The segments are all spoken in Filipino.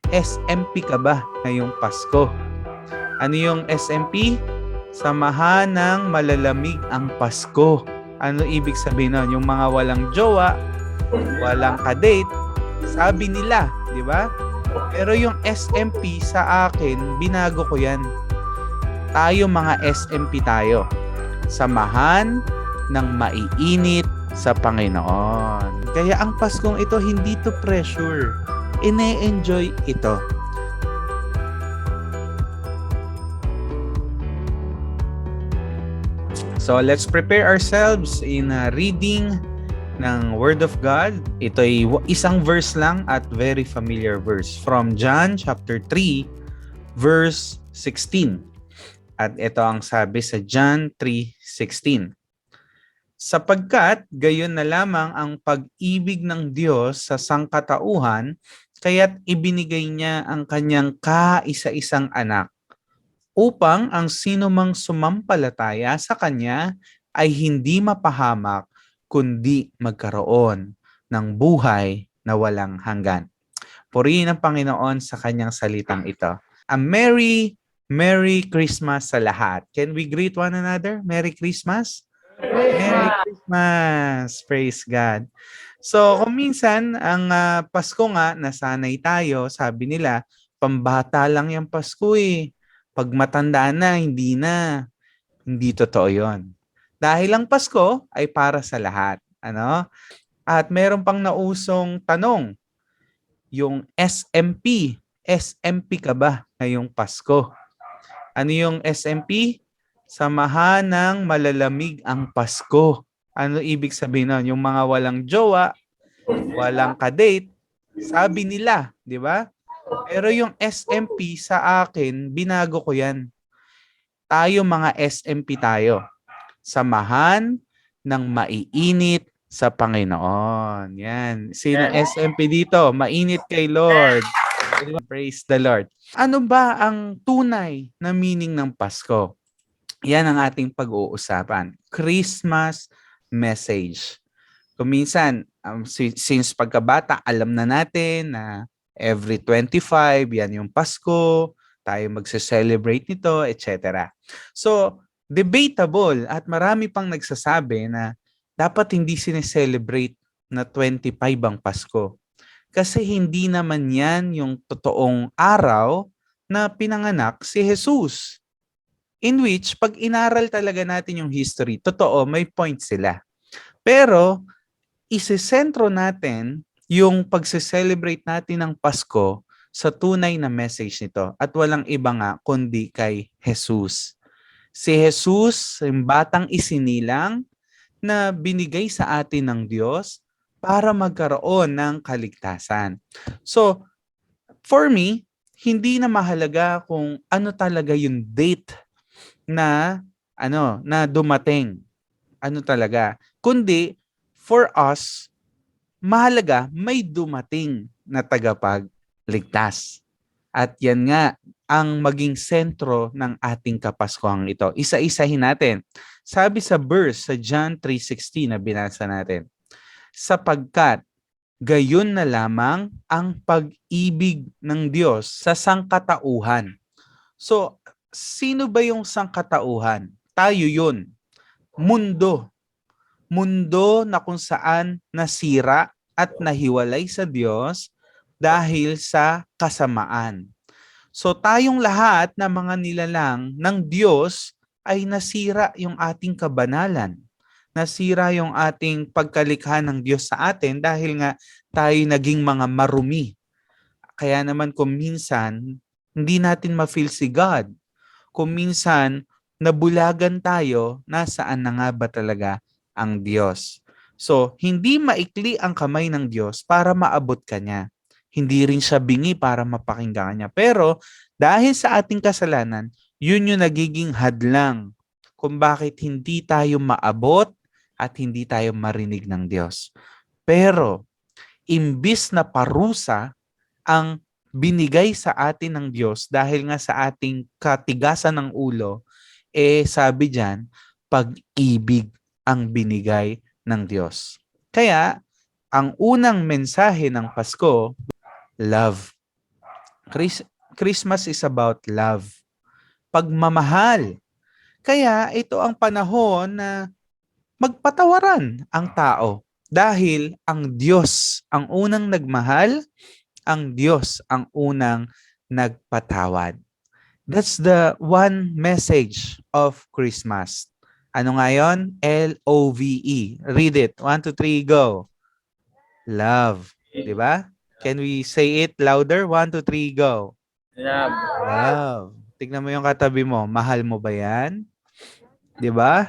SMP ka ba ngayong Pasko? Ano yung SMP? Samahan ng malalamig ang Pasko. Ano ibig sabihin nun? Yung mga walang jowa, walang kadate, sabi nila, di ba? Pero yung SMP sa akin, binago ko yan. Tayo mga SMP tayo. Samahan ng maiinit sa Panginoon. Kaya ang Paskong ito, hindi to pressure. Ine-enjoy ito. So let's prepare ourselves in reading ng Word of God. Ito ay isang verse lang at very familiar verse from John chapter 3 verse 16. At ito ang sabi sa John 3:16. Sapagkat gayon na lamang ang pag-ibig ng Diyos sa sangkatauhan, kaya't ibinigay niya ang kanyang kaisa-isang anak upang ang sinumang sumampalataya sa kanya ay hindi mapahamak kundi magkaroon ng buhay na walang hanggan. Purihin ang Panginoon sa kanyang salitang ito. A Merry Christmas sa lahat. Can we greet one another? Merry Christmas? Merry Christmas! Praise God. So, kung minsan, ang Pasko nga, nasanay tayo, sabi nila, pambata lang yung Pasko eh. Pag matanda na, hindi na. Hindi totoo yon. Dahil ang Pasko ay para sa lahat. Ano? At meron pang nausong tanong, yung SMP. SMP ka ba ngayong Pasko? Ano yung SMP? Samahan ng malalamig ang Pasko. Ano ibig sabihin nun? Yung mga walang jowa, walang kadate, sabi nila, di ba? Pero yung SMP sa akin, binago ko yan. Tayo mga SMP tayo. Samahan ng maiinit sa Panginoon. Yan. Sino SMP dito? Mainit kay Lord. Praise the Lord. Ano ba ang tunay na meaning ng Pasko? Yan ang ating pag-uusapan. Christmas message. Kung minsan, since pagkabata, alam na natin na every 25, yan yung Pasko, tayo magse-celebrate nito, etc. So, debatable at marami pang nagsasabi na dapat hindi sineselebrate na 25 ang Pasko. Kasi hindi naman yan yung totoong araw na pinanganak si Jesus. In which, pag inaral talaga natin yung history, totoo, may point sila. Pero, isesentro natin yung pagse-celebrate natin ng Pasko sa tunay na message nito. At walang iba nga kundi kay Jesus. Si Jesus, yung batang isinilang na binigay sa atin ng Diyos para magkaroon ng kaligtasan. So, for me, hindi na mahalaga kung ano talaga yung date na dumating. Ano talaga? Kundi for us, mahalaga may dumating na tagapagligtas. At yan nga ang maging sentro ng ating Kapaskuhan ito. Isa-isahin natin. Sabi sa verse sa John 3:16 na binasa natin, sapagkat gayon na lamang ang pag-ibig ng Diyos sa sangkatauhan. So, sino ba yung sangkatauhan? Tayo yun. Mundo. Mundo na kung saan nasira at nahiwalay sa Diyos dahil sa kasamaan. So tayong lahat na mga nilalang ng Diyos ay nasira yung ating kabanalan. Nasira yung ating pagkalikha ng Diyos sa atin dahil nga tayo naging mga marumi. Kaya naman kung minsan, hindi natin ma-feel si God. Kung minsan, nabulagan tayo, nasaan na nga ba talaga ang Diyos? So, hindi maikli ang kamay ng Diyos para maabot ka niya. Hindi rin siya bingi para mapakinggan niya. Pero, dahil sa ating kasalanan, yun yung nagiging hadlang kung bakit hindi tayo maabot at hindi tayo marinig ng Diyos. Pero, imbis na parusa ang binigay sa atin ng Diyos dahil nga sa ating katigasan ng ulo, sabi diyan, pag-ibig ang binigay ng Diyos. Kaya, ang unang mensahe ng Pasko, love. Chris- Christmas is about love, pagmamahal. Kaya ito ang panahon na magpatawaran ang tao. Dahil ang Diyos ang unang nagmahal, ang Diyos ang unang nagpatawad. That's the one message of Christmas. Ano nga yun? Love. Read it. 1, 2, 3, go. Love. Di ba? Can we say it louder? 1, 2, 3, go. Love. Love. Tignan mo yung katabi mo. Mahal mo ba yan? Di ba?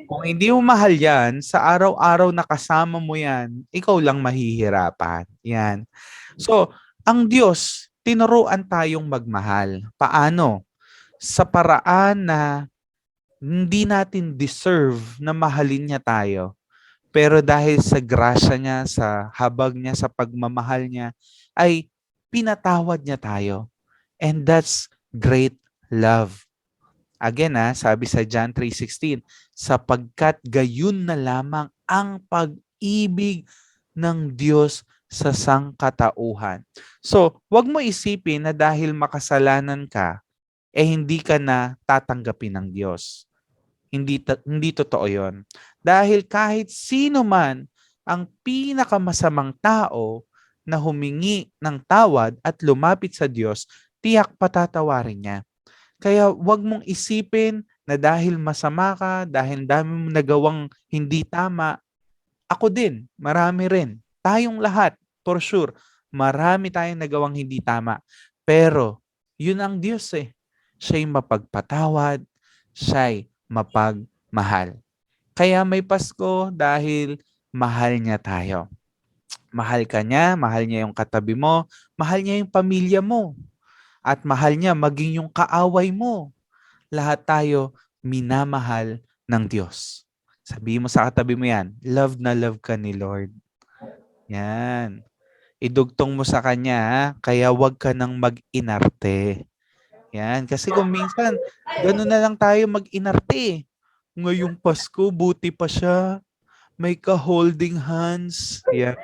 Kung hindi mo mahal yan, sa araw-araw na kasama mo yan, ikaw lang mahihirapan. Yan. So, ang Diyos, tinuruan tayong magmahal. Paano? Sa paraan na hindi natin deserve na mahalin niya tayo. Pero dahil sa grasya niya, sa habag niya, sa pagmamahal niya, ay pinatawad niya tayo. And that's great love. Again, sabi sa John 3:16, sapagkat gayon na lamang ang pag-ibig ng Diyos sa sangkatauhan. So, wag mo isipin na dahil makasalanan ka, hindi ka na tatanggapin ng Diyos. Hindi totoo yon. Dahil kahit sino man ang pinakamasamang tao na humingi ng tawad at lumapit sa Diyos, tiyak patatawarin niya. Kaya wag mong isipin na dahil masama ka, dahil dami mong nagawang hindi tama, ako din, marami rin. Tayong lahat, for sure, marami tayong nagawang hindi tama. Pero, yun ang Diyos eh. Siya'y mapagpatawad, siya'y mapagmahal. Kaya may Pasko dahil mahal niya tayo. Mahal ka niya, mahal niya yung katabi mo, mahal niya yung pamilya mo, at mahal niya maging yung kaaway mo. Lahat tayo minamahal ng Diyos. Sabihin mo sa katabi mo yan, love na love ka ni Lord. Yan. Idugtong mo sa Kanya, kaya wag ka nang mag-inarte. Yan. Kasi kung minsan, gano'n na lang tayo mag-inarte. Ngayong Pasko, buti pa siya. May ka-holding hands. Yan.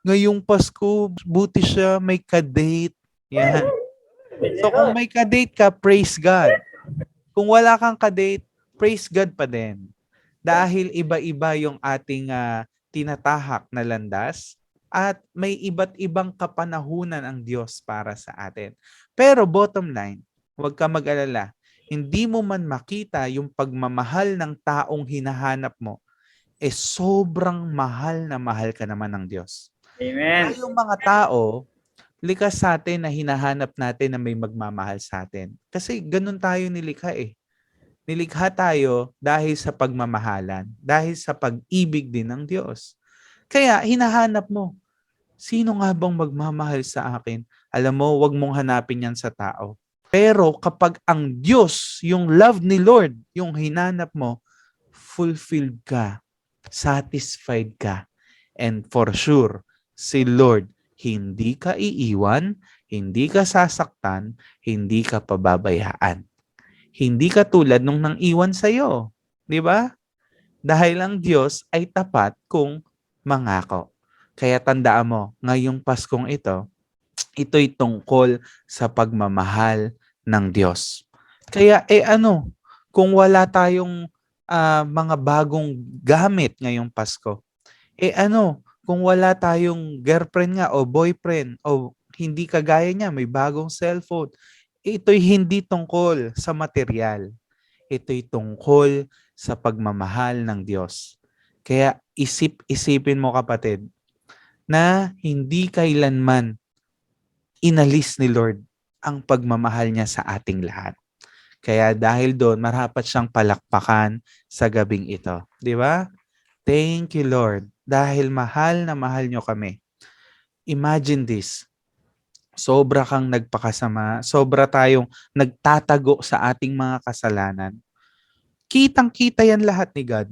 Ngayong Pasko, buti siya. May ka-date. Yan. So kung may ka-date ka, praise God. Kung wala kang ka-date, praise God pa din. Dahil iba-iba yung ating tinatahak na landas at may iba't ibang kapanahunan ang Diyos para sa atin. Pero bottom line, huwag ka mag-alala. Hindi mo man makita yung pagmamahal ng taong hinahanap mo, sobrang mahal na mahal ka naman ng Diyos. Amen. Tayong mga tao, likas sa atin na hinahanap natin na may magmamahal sa atin. Kasi ganun tayo nilikha eh. Nilikha tayo dahil sa pagmamahalan, dahil sa pag-ibig din ng Diyos. Kaya hinahanap mo, sino nga bang magmamahal sa akin? Alam mo, wag mong hanapin yan sa tao. Pero kapag ang Diyos, yung love ni Lord, yung hinanap mo, fulfilled ka, satisfied ka, and for sure, si Lord, hindi ka iiwan, hindi ka sasaktan, hindi ka pababayaan. Hindi ka tulad nung nang iwan sa'yo. Di ba? Dahil ang Diyos ay tapat kung mangako. Kaya tandaan mo, ngayong Paskong ito, ito'y tungkol sa pagmamahal ng Diyos. Kaya kung wala tayong mga bagong gamit ngayong Pasko, kung wala tayong girlfriend nga o boyfriend o hindi kagaya niya, may bagong cellphone, ito'y hindi tungkol sa material. Ito'y tungkol sa pagmamahal ng Diyos. Kaya isipin mo kapatid, na hindi kailanman inalis ni Lord ang pagmamahal niya sa ating lahat. Kaya dahil doon, marapat siyang palakpakan sa gabing ito. Di ba? Thank you, Lord. Dahil mahal na mahal niyo kami. Imagine this. Sobra kang nagpakasama, sobra tayong nagtatago sa ating mga kasalanan. Kitang-kita yan lahat ni God.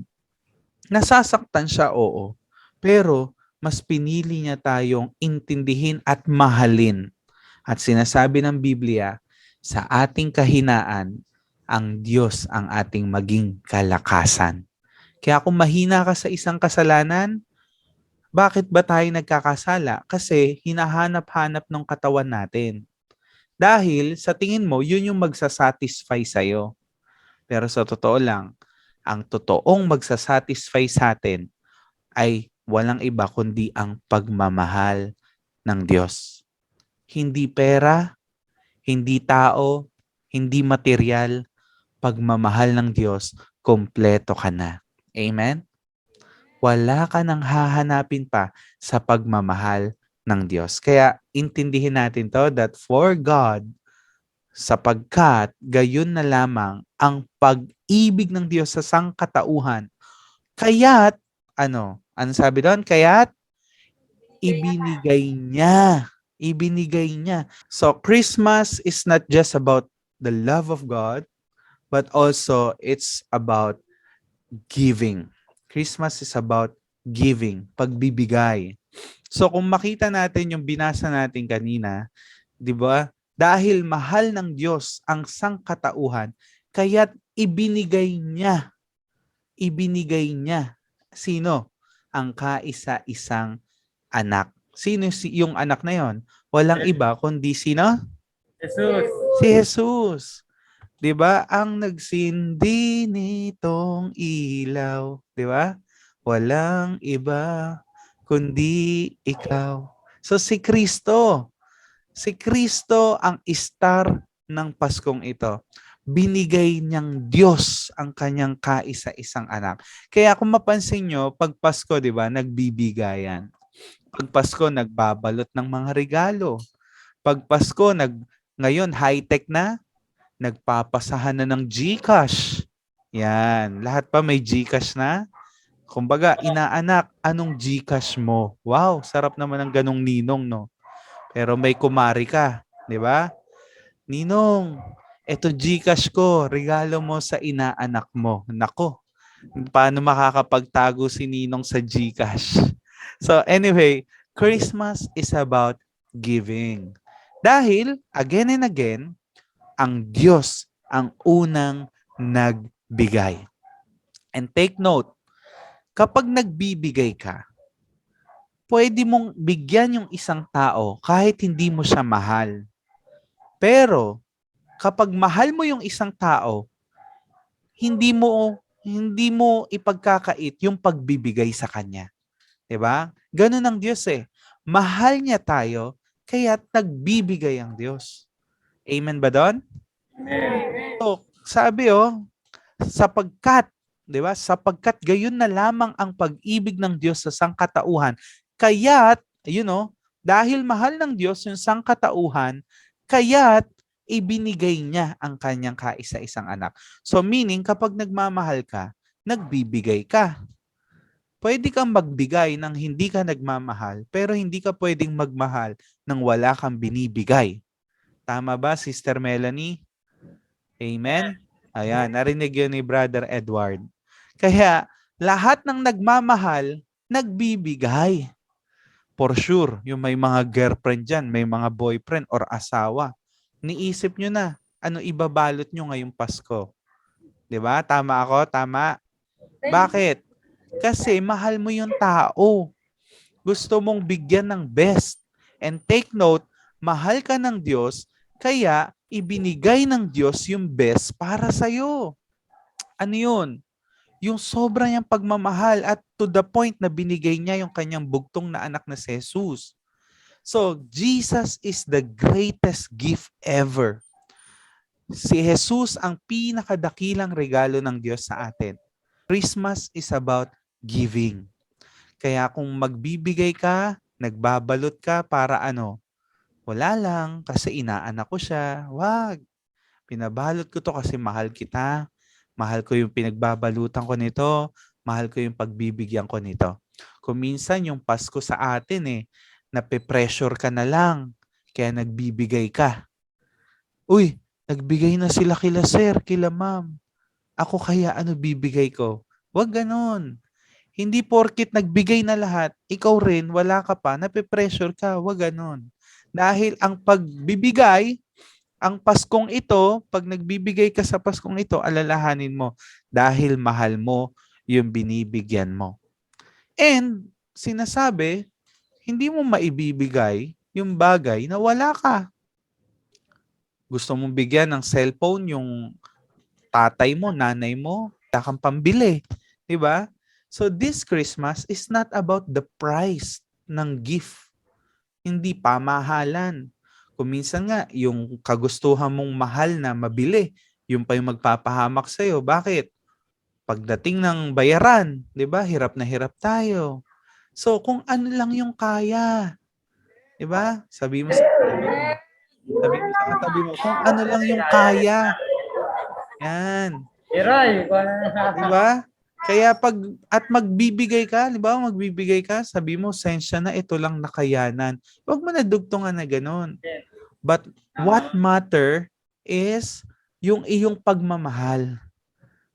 Nasasaktan siya, oo. Pero mas pinili niya tayong intindihin at mahalin. At sinasabi ng Biblia, sa ating kahinaan, ang Diyos ang ating maging kalakasan. Kaya kung mahina ka sa isang kasalanan, Bakit ba tayo nagkakasala? Kasi hinahanap-hanap ng katawan natin. Dahil sa tingin mo, yun yung magsasatisfy sa'yo. Pero sa totoo lang, ang totoong magsasatisfy sa atin ay walang iba kundi ang pagmamahal ng Diyos. Hindi pera, hindi tao, hindi material, pagmamahal ng Diyos, kompleto ka na. Amen? Wala ka nang hahanapin pa sa pagmamahal ng Diyos. Kaya intindihin natin to that for God, sapagkat gayon na lamang ang pag-ibig ng Diyos sa sangkatauhan. Kaya't, ano sabi doon? Kaya't ibinigay niya. Ibinigay niya. So, Christmas is not just about the love of God, but also it's about giving. Christmas is about giving, pagbibigay. So kung makita natin yung binasa natin kanina, 'di ba? Dahil mahal ng Diyos ang sangkatauhan, kaya't ibinigay niya. Sino? Ang kaisa-isang anak. Sino yung anak na yon? Walang iba kundi sino? Jesus. Si Jesus. 'Di ba? Ang nagsindi nitong ilaw, 'di ba? Walang iba kundi ikaw. So si Kristo, ang star ng Paskong ito. Binigay niyang Diyos ang kanyang kaisa-isang anak. Kaya kung mapansin nyo, pag Pasko, di ba, nagbibigayan. Pag Pasko, nagbabalot ng mga regalo. Pag Pasko, ngayon, high-tech na, nagpapasahan na ng GCash. Yan. Lahat pa may GCash na. Kumbaga, inaanak, anong GCash mo? Wow, sarap naman ng ganong ninong, no? Pero may kumari ka, di ba? Ninong, eto GCash ko, regalo mo sa inaanak mo. Nako, paano makakapagtago si ninong sa GCash? So anyway, Christmas is about giving. Dahil, again and again, ang Diyos ang unang nagbigay. And take note, kapag nagbibigay ka, pwede mong bigyan yung isang tao kahit hindi mo siya mahal. Pero kapag mahal mo yung isang tao, hindi mo ipagkakait yung pagbibigay sa kanya. 'Di ba? Ganun ang Diyos eh. Mahal niya tayo, kaya nagbibigay ang Diyos. Amen ba doon? So, sabi sapagkat, 'di ba? Sapagkat gayon na lamang ang pag-ibig ng Diyos sa sangkatauhan. Kaya't, dahil mahal ng Diyos yung sangkatauhan, kaya't ibinigay niya ang kanyang kaisa-isang anak. So meaning, kapag nagmamahal ka, nagbibigay ka. Pwede kang magbigay ng hindi ka nagmamahal, pero hindi ka pwedeng magmahal nang wala kang binibigay. Tama ba, Sister Melanie? Amen? Ayan, narinig yun ni Brother Edward. Kaya, lahat ng nagmamahal, nagbibigay. For sure, yung may mga girlfriend dyan, may mga boyfriend or asawa, niisip nyo na, ano ibabalot nyo ngayong Pasko? 'Di ba? Tama ako? Tama? Bakit? Kasi mahal mo yung tao. Gusto mong bigyan ng best. And take note, mahal ka ng Diyos, kaya ibinigay ng Diyos yung best para sa'yo. Ano yun? Yung sobra niyang pagmamahal at to the point na binigay niya yung kanyang bugtong na anak na si Jesus. So, Jesus is the greatest gift ever. Si Jesus ang pinakadakilang regalo ng Diyos sa atin. Christmas is about giving. Kaya kung magbibigay ka, nagbabalot ka para ano, wala lang kasi inaanak ko siya. Wag. Pinabalot ko to kasi mahal kita. Mahal ko yung pinagbabalutan ko nito. Mahal ko yung pagbibigyan ko nito. Kung minsan yung Pasko sa atin nape-pressure ka na lang. Kaya nagbibigay ka. Uy, nagbigay na sila kila sir, kila ma'am. Ako kaya ano bibigay ko? Wag ganon. Hindi porkit nagbigay na lahat, ikaw rin, wala ka pa, nape-pressure ka. Wag ganon. Dahil ang pagbibigay, ang Paskong ito, pag nagbibigay ka sa Paskong ito, alalahanin mo dahil mahal mo yung binibigyan mo. And sinasabi, hindi mo maibibigay yung bagay na wala ka. Gusto mong bigyan ng cellphone yung tatay mo, nanay mo, wala kang pambili. Diba? So this Christmas is not about the price ng gift. Hindi pamahalan. Kung minsan nga, yung kagustuhan mong mahal na mabili, yung pa yung magpapahamak sa'yo. Bakit? Pagdating ng bayaran, di ba? Hirap na hirap tayo. So, kung ano lang yung kaya, di ba? Sabi mo sa katabi mo, kung ano lang yung kaya. Yan. Di ba? Kaya magbibigay ka, di ba? Magbibigay ka, sabi mo, sensya na, ito lang nakayanan. Huwag mo na dugtungan na ganun. But what matter is yung iyong pagmamahal.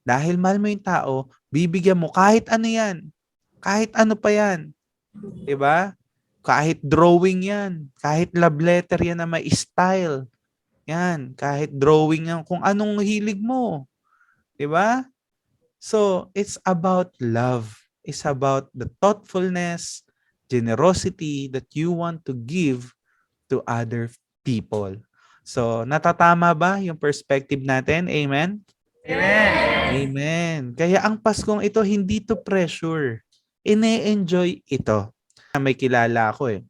Dahil mahal mo yung tao, bibigyan mo kahit ano yan. Kahit ano pa yan. Diba? Kahit drawing yan. Kahit love letter yan na may style. Yan. Kahit drawing yan kung anong hilig mo. Diba? So, it's about love. It's about the thoughtfulness, generosity that you want to give to other people. So, natatama ba yung perspective natin? Amen? Amen. Amen. Kaya ang Paskong ito, hindi to pressure. Ine-enjoy ito. May kilala ako eh.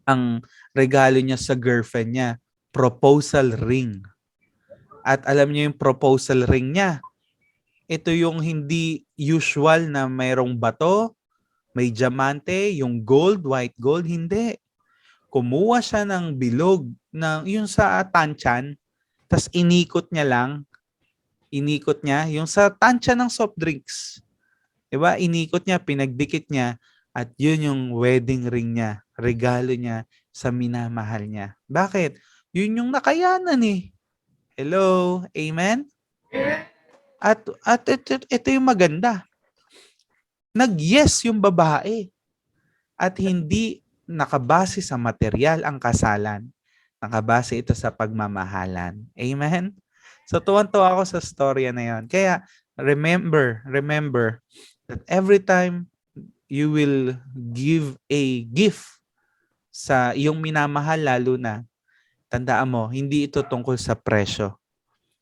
Ang regalo niya sa girlfriend niya, proposal ring. At alam niyo yung proposal ring niya, ito yung hindi usual na mayroong bato, may diamante, yung gold, white gold, hindi. Kumuha siya ng bilog, yung sa tansyan, tas inikot niya, yung sa tansya ng soft drinks. Diba? Inikot niya, pinagdikit niya, at yun yung wedding ring niya, regalo niya sa minamahal niya. Bakit? Yun yung nakayanan eh. Hello? Amen? At ito yung maganda. Nag-yes yung babae at hindi nakabase sa material ang kasalan. Nakabase ito sa pagmamahalan. Amen? So tuwan-tuwa ako sa storya na yon. Kaya remember that every time you will give a gift sa iyong minamahal, lalo na, tandaan mo, hindi ito tungkol sa presyo.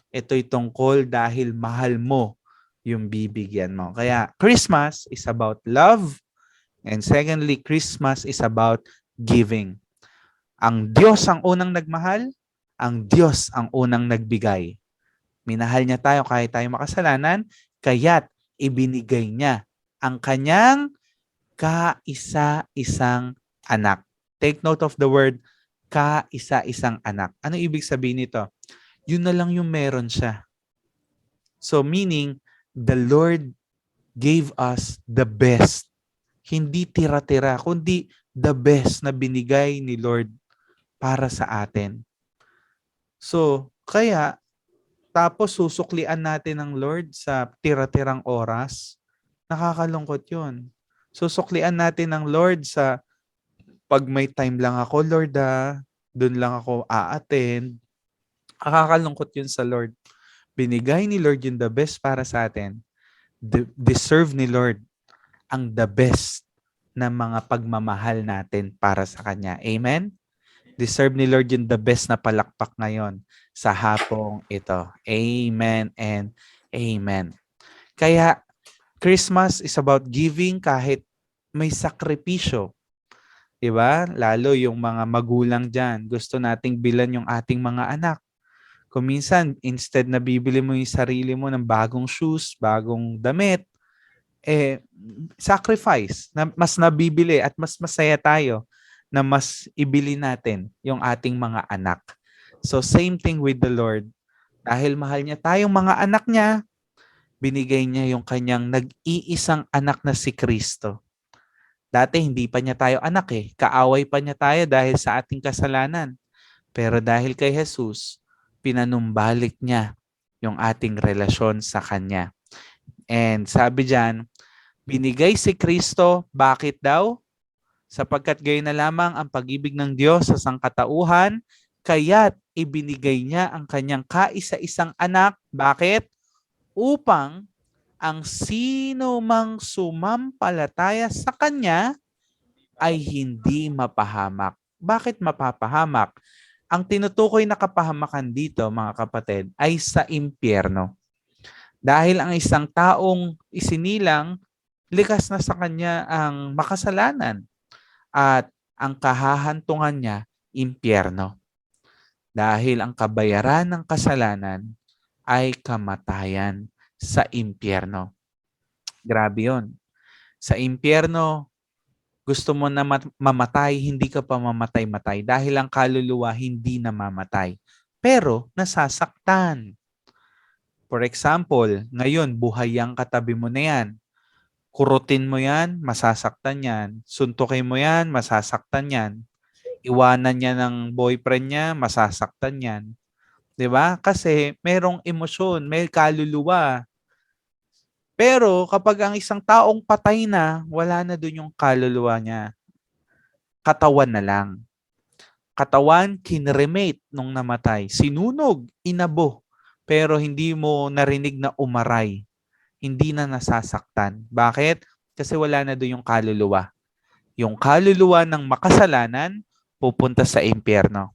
Ito'y tungkol dahil mahal mo yung bibigyan mo. Kaya Christmas is about love, and secondly, Christmas is about giving. Ang Diyos ang unang nagmahal, ang Diyos ang unang nagbigay. Minahal niya tayo kahit tayo makasalanan, kaya't ibinigay niya ang kanyang kaisa-isang anak. Take note of the word kaisa-isang anak. Ano ibig sabihin nito? Yun na lang yung meron siya. So meaning, the Lord gave us the best. Hindi tira-tira, kundi the best na binigay ni Lord para sa atin. So, kaya, tapos susuklian natin ng Lord sa tira-tirang oras, nakakalungkot yun. Susuklian natin ng Lord sa pag may time lang ako, Lord, doon lang ako a-attend. Nakakalungkot yun sa Lord. Binigay ni Lord yung the best para sa atin. Deserve ni Lord ang the best na mga pagmamahal natin para sa Kanya. Amen? Deserve ni Lord yung the best na palakpak ngayon sa hapong ito. Amen and amen. Kaya, Christmas is about giving kahit may sakripisyo. Diba? Lalo yung mga magulang dyan, gusto nating bilan yung ating mga anak. Kung minsan, instead na bibili mo yung sarili mo ng bagong shoes, bagong damit, sacrifice, na mas nabibili at mas masaya tayo na mas ibili natin yung ating mga anak. So same thing with the Lord. Dahil mahal niya tayong mga anak niya, binigay niya yung kanyang nag-iisang anak na si Kristo. Dati hindi pa niya tayo anak eh. Kaaway pa niya tayo dahil sa ating kasalanan. Pero dahil kay Jesus, pinanumbalik niya yung ating relasyon sa Kanya. And sabi diyan, binigay si Kristo, bakit daw? Sapagkat gayon na lamang ang pag-ibig ng Diyos sa sangkatauhan, kaya't ibinigay niya ang Kanyang kaisa-isang anak. Bakit? Upang ang sino mang sumampalataya sa Kanya ay hindi mapahamak. Bakit mapapahamak? Ang tinutukoy na kapahamakan dito, mga kapatid, ay sa impyerno. Dahil ang isang taong isinilang, likas na sa kanya ang makasalanan at ang kahahantungan niya, impyerno. Dahil ang kabayaran ng kasalanan ay kamatayan sa impyerno. Grabe yun. Sa impyerno, gusto mo na mamatay, hindi ka pa mamatay-matay dahil ang kaluluwa hindi namamatay. Pero nasasaktan. For example, ngayon, buhay ang katabi mo na yan. Kurutin mo yan, masasaktan yan. Suntukin mo yan, masasaktan yan. Iwanan niya ng boyfriend niya, masasaktan yan. 'Di ba? Kasi merong emosyon, may kaluluwa. Pero kapag ang isang taong patay na, wala na dun yung kaluluwa niya. Katawan na lang. Katawan, kinremate nung namatay. Sinunog, inabo. Pero hindi mo narinig na umaray. Hindi na nasasaktan. Bakit? Kasi wala na dun yung kaluluwa. Yung kaluluwa ng makasalanan, pupunta sa impyerno.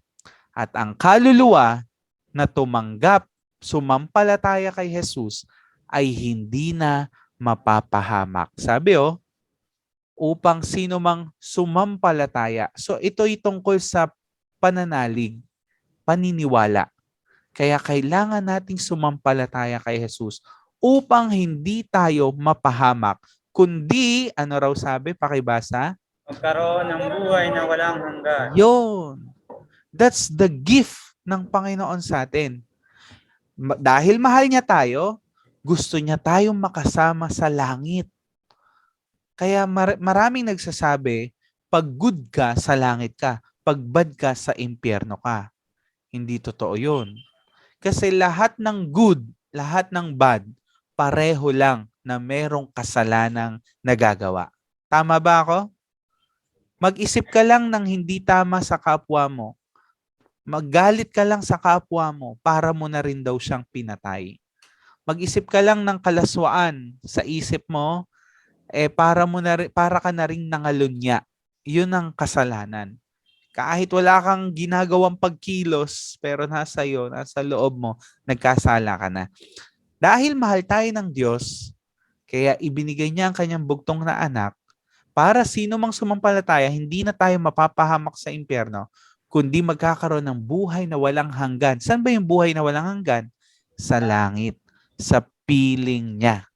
At ang kaluluwa na tumanggap, sumampalataya kay Jesus, ay hindi na mapapahamak. Sabi upang sino mang sumampalataya. So ito'y tungkol sa pananalig, paniniwala. Kaya kailangan nating sumampalataya kay Jesus upang hindi tayo mapahamak. Kundi, ano raw sabi, pakibasa? Magkaroon ng buhay na walang hanggan. Yun. That's the gift ng Panginoon sa atin. Dahil mahal niya tayo, gusto niya tayong makasama sa langit. Kaya maraming nagsasabi, pag good ka, sa langit ka. Pag bad ka, sa impyerno ka. Hindi totoo yun. Kasi lahat ng good, lahat ng bad, pareho lang na merong kasalanang nagagawa. Tama ba ako? Mag-isip ka lang ng hindi tama sa kapwa mo. Maggalit ka lang sa kapwa mo para mo na rin daw siyang pinatay. Mag-isip ka lang ng kalaswaan sa isip mo, para ka na ring nangalunya. Yun ang kasalanan. Kahit wala kang ginagawang pagkilos, pero nasa loob mo, nagkasala ka na. Dahil mahal tayo ng Diyos, kaya ibinigay niya ang kanyang bugtong na anak, para sino mang sumampalataya, hindi na tayo mapapahamak sa impyerno, kundi magkakaroon ng buhay na walang hanggan. Saan ba yung buhay na walang hanggan? Sa langit, sa piling niya.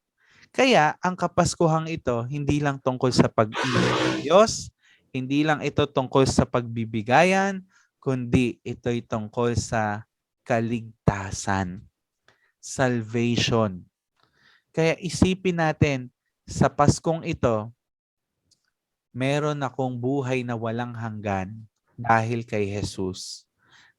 Kaya ang Kapaskuhang ito, hindi lang tungkol sa pag-ibig ng Diyos, hindi lang ito tungkol sa pagbibigayan, kundi ito'y tungkol sa kaligtasan, salvation. Kaya isipin natin, sa Paskong ito, meron akong buhay na walang hanggan dahil kay Jesus.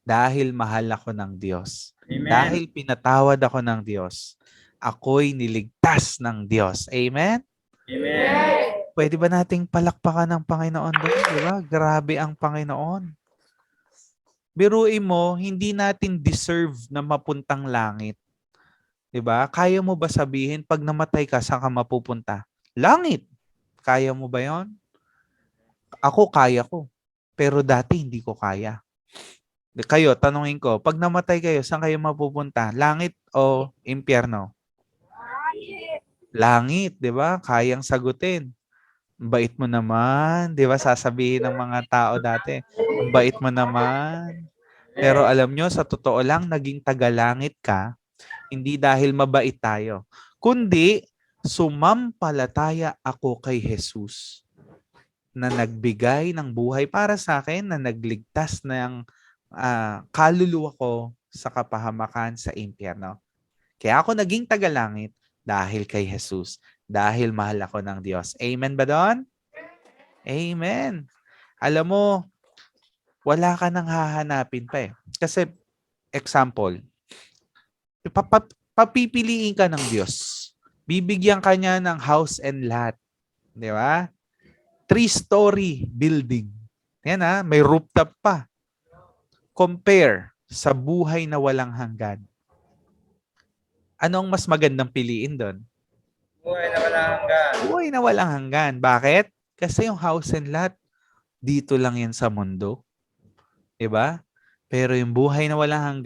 Dahil mahal ako ng Diyos. Amen. Dahil pinatawad ako ng Diyos. Ako'y niligtas ng Diyos. Amen? Amen. Pwede ba nating palakpakan ng Panginoon doon? Di ba? Grabe ang Panginoon. Biruin mo, hindi natin deserve na mapuntang langit. Di ba? Kaya mo ba sabihin, pag namatay ka, saan ka mapupunta? Langit. Kaya mo ba yon? Ako, kaya ko. Pero dati, hindi ko kaya. Kayo, tanungin ko, pag namatay kayo, saan kayo mapupunta? Langit o impyerno? Langit, di ba? Kayang sagutin. Ang bait mo naman, di ba? Sasabihin ng mga tao dati, ang bait mo naman. Pero alam nyo, sa totoo lang, naging tagalangit ka, hindi dahil mabait tayo, kundi sumampalataya ako kay Jesus na nagbigay ng buhay para sa akin, na nagligtas ng kaluluwa ko sa kapahamakan sa impyerno. Kaya ako naging tagalangit dahil kay Jesus, dahil mahal ako ng Diyos. Amen ba doon? Amen. Alam mo, wala ka nang hahanapin pa eh. Kasi, example, papipiliin ka ng Diyos. Bibigyan ka niya ng house and lot. Di ba? 3-story building. Yan may rooftop pa. Compare sa buhay na walang hanggan. Anong mas magandang piliin doon? Buhay na walang hanggan. Buhay na walang hanggan. Bakit? Kasi yung house and lot, dito lang yan sa mundo. 'Di ba? Pero yung buhay na walang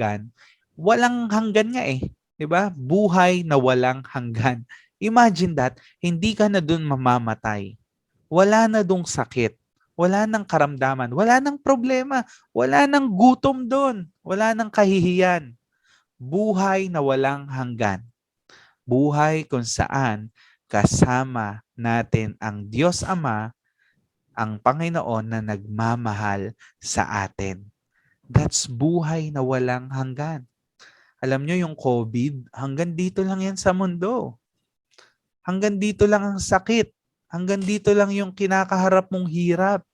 hanggan nga eh. 'Di ba? Buhay na walang hanggan. Imagine that, hindi ka na dun mamamatay. Wala na dong sakit. Wala nang karamdaman. Wala nang problema. Wala nang gutom doon. Wala nang kahihiyan. Buhay na walang hanggan. Buhay kung saan kasama natin ang Diyos Ama, ang Panginoon na nagmamahal sa atin. That's buhay na walang hanggan. Alam nyo yung COVID, hanggang dito lang yan sa mundo. Hanggang dito lang ang sakit. Hanggang dito lang yung kinakaharap mong hirap.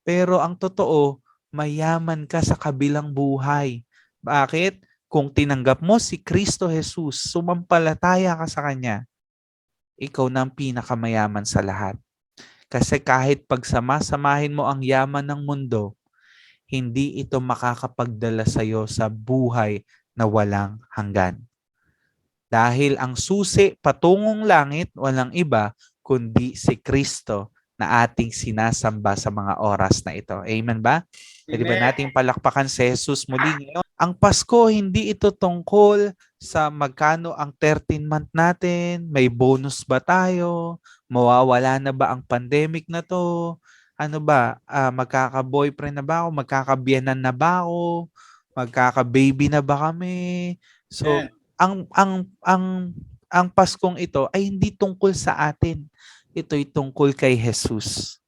Pero ang totoo, mayaman ka sa kabilang buhay. Bakit? Kung tinanggap mo si Kristo Jesus, sumampalataya ka sa Kanya, ikaw na ang pinakamayaman sa lahat. Kasi kahit pagsama-samahin mo ang yaman ng mundo, hindi ito makakapagdala sa iyo sa buhay na walang hanggan. Dahil ang susi patungong langit, walang iba kundi si Kristo na ating sinasamba sa mga oras na ito. Amen ba? Pwede ba nating palakpakan si Jesus muli ngayon? Ang Pasko, hindi ito tungkol sa magkano ang 13th month natin, may bonus ba tayo, mawawala na ba ang pandemic na to, ano ba, magkaka-boyfriend na ba ako, magkakabiyanan na ba ako, magkaka-baby na ba kami? So, ang Paskong ito ay hindi tungkol sa atin. Ito'y tungkol kay Jesus.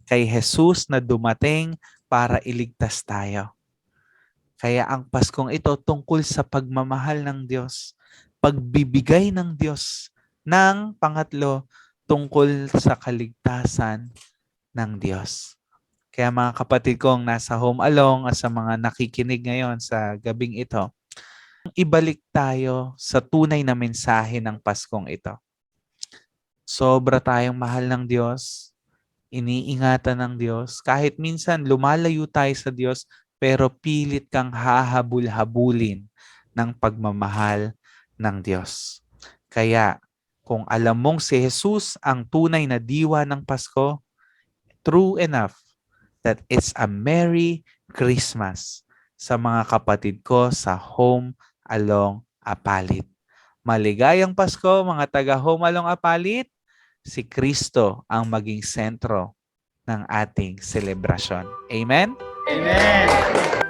Kay Jesus na dumating para iligtas tayo. Kaya ang Paskong ito tungkol sa pagmamahal ng Diyos, pagbibigay ng Diyos ng pangatlo tungkol sa kaligtasan ng Diyos. Kaya mga kapatid kong nasa home along at sa mga nakikinig ngayon sa gabing ito, ibalik tayo sa tunay na mensahe ng Paskong ito. Sobra tayong mahal ng Diyos, iniingatan ng Diyos, kahit minsan lumalayo tayo sa Diyos, pero pilit kang hahabul-habulin ng pagmamahal ng Diyos. Kaya kung alam mong si Jesus ang tunay na diwa ng Pasko, true enough that it's a Merry Christmas sa mga kapatid ko sa Home Along Apalit. Maligayang Pasko mga taga Home Along Apalit, si Kristo ang maging sentro ng ating selebrasyon. Amen? Amen.